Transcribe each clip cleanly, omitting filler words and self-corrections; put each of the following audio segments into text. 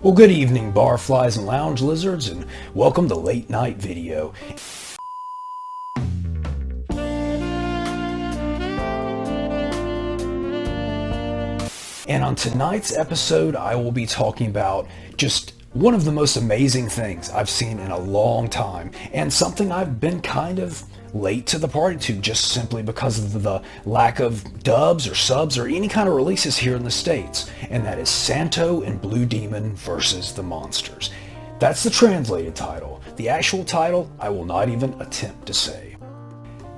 Well, good evening, barflies and lounge lizards, and welcome to Late Night Video. And on tonight's episode, I will be talking about just one of the most amazing things I've seen in a long time, and something I've been kind of late to the party to just simply because of the lack of dubs or subs or any kind of releases here in the States, and that is Santo and Blue Demon versus the Monsters. That's the translated title. The actual title, I will not even attempt to say.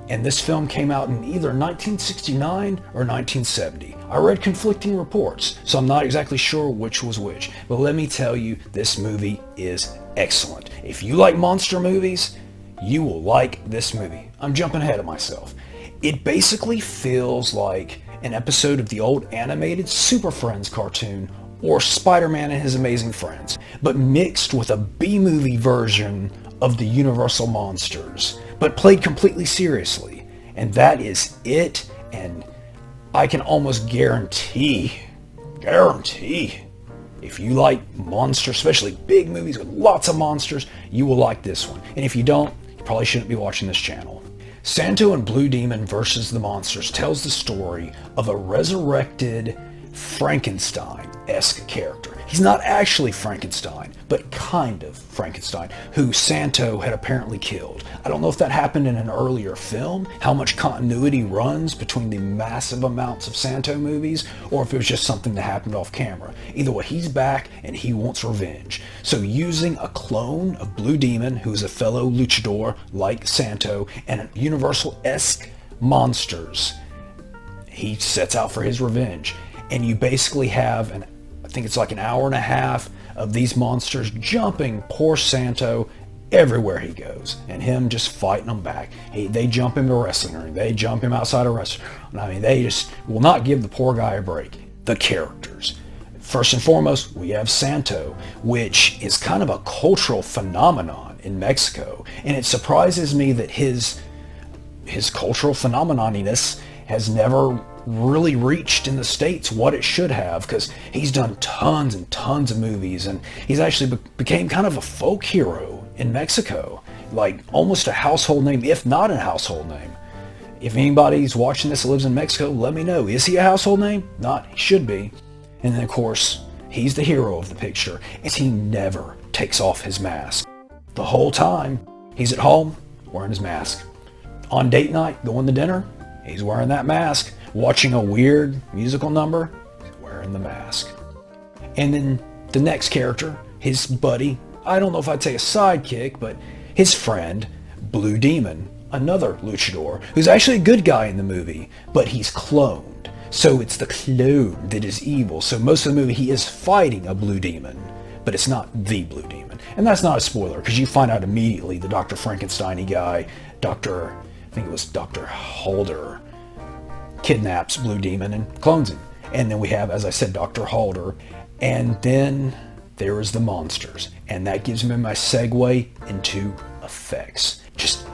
And this film came out in either 1969 or 1970. I read conflicting reports, so I'm not exactly sure which was which, but let me tell you, this movie is excellent. If you like monster movies, you will like this movie. I'm jumping ahead of myself. It basically feels like an episode of the old animated Super Friends cartoon or Spider-Man and His Amazing Friends, but mixed with a B-movie version of the Universal Monsters, but played completely seriously. And that is it, and I can almost guarantee, if you like monsters, especially big movies with lots of monsters, you will like this one. And if you don't, you probably shouldn't be watching this channel. Santo and Blue Demon versus the Monsters tells the story of a resurrected Frankenstein-esque character. He's not actually Frankenstein, but kind of Frankenstein, who Santo had apparently killed. I don't know if that happened in an earlier film, how much continuity runs between the massive amounts of Santo movies, or if it was just something that happened off camera. Either way, he's back and he wants revenge. So using a clone of Blue Demon, who is a fellow luchador like Santo, and an Universal-esque monsters, he sets out for his revenge. And you basically have I think it's like an hour and a half of these monsters jumping poor Santo everywhere he goes, and him just fighting them back. They jump him to wrestling ring, they jump him outside of wrestling. I mean, they just will not give the poor guy a break. The characters. First and foremost, we have Santo, which is kind of a cultural phenomenon in Mexico, and it surprises me that his cultural phenomenon-iness has never really reached in the States what it should have, because he's done tons and tons of movies, and he's actually became kind of a folk hero in Mexico, like almost a household name, if not a household name. If anybody's watching this that lives in Mexico, let me know. Is he a household name? Not. He should be. And then of course, he's the hero of the picture, and he never takes off his mask. The whole time, he's at home wearing his mask. On date night, going to dinner, he's wearing that mask. Watching a weird musical number, he's wearing the mask. And then the next character, his buddy, I don't know if I'd say a sidekick, but his friend, Blue Demon, another luchador, who's actually a good guy in the movie, but he's cloned. So it's the clone that is evil. So most of the movie he is fighting a Blue Demon, but it's not the Blue Demon. And that's not a spoiler, because you find out immediately the Dr. Frankenstein-y guy, I think it was Dr. Halder, kidnaps Blue Demon and clones him. And then we have, as I said, Dr. Halder. And then there is the monsters. And that gives me my segue into effects. Just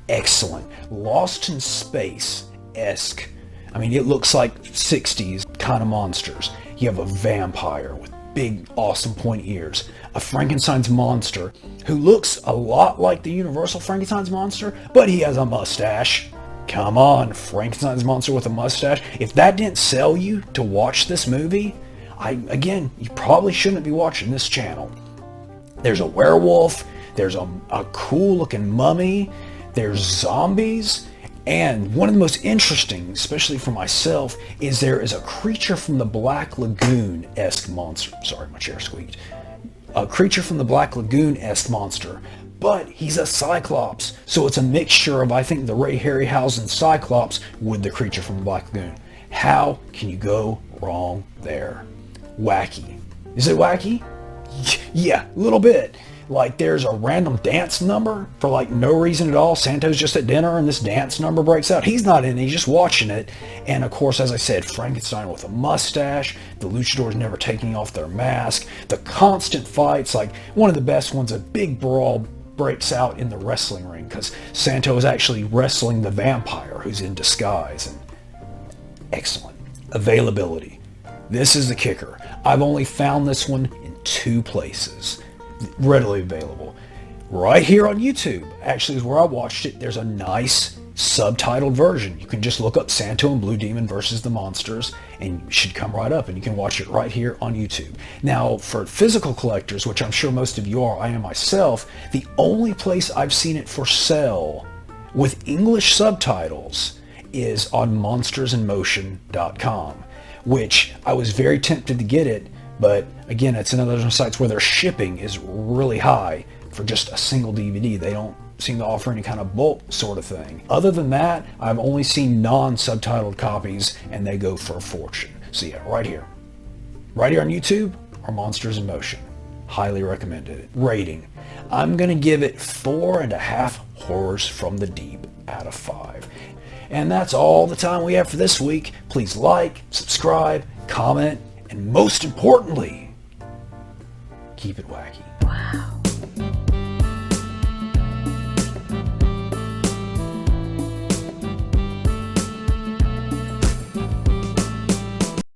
excellent. Lost in Space-esque. I mean, it looks like 60s kind of monsters. You have a vampire with big, awesome pointy ears. A Frankenstein's monster who looks a lot like the Universal Frankenstein's monster, but he has a mustache. Come on, Frankenstein's monster with a mustache. If that didn't sell you to watch this movie, again, you probably shouldn't be watching this channel. There's a werewolf, there's a cool looking mummy, there's zombies, and one of the most interesting, especially for myself, is there is a creature from the Black Lagoon-esque monster. Sorry, my chair squeaked. A creature from the Black Lagoon-esque monster. But he's a Cyclops, so it's a mixture of, I think, the Ray Harryhausen Cyclops with the creature from the Black Lagoon. How can you go wrong there? Wacky. Is it wacky? Yeah, a little bit. Like, there's a random dance number for, like, no reason at all. Santo's just at dinner, and this dance number breaks out. He's not in it, he's just watching it. And, of course, as I said, Frankenstein with a mustache, the luchadors never taking off their mask, the constant fights, like, one of the best ones, a big brawl breaks out in the wrestling ring, because Santo is actually wrestling the vampire who's in disguise. And excellent. Availability. This is the kicker. I've only found this one in two places readily available. Right here on YouTube, actually, is where I watched it. There's a nice subtitled version. You can just look up Santo and Blue Demon versus the Monsters, and you should come right up, and you can watch it right here on YouTube. Now, for physical collectors, which I'm sure most of you are, I am myself, the only place I've seen it for sale with English subtitles is on monstersinmotion.com, which I was very tempted to get it, but again, it's another of those sites where their shipping is really high for just a single DVD. They don't seem to offer any kind of bulk sort of thing. Other than that, I've only seen non-subtitled copies, and they go for a fortune. So yeah, right here on YouTube are Monsters in Motion. Highly recommended it. Rating, I'm gonna give it 4.5 horrors from the deep out of 5. And that's all the time we have for this week. Please like, subscribe, comment, and most importantly, keep it wacky. Wow.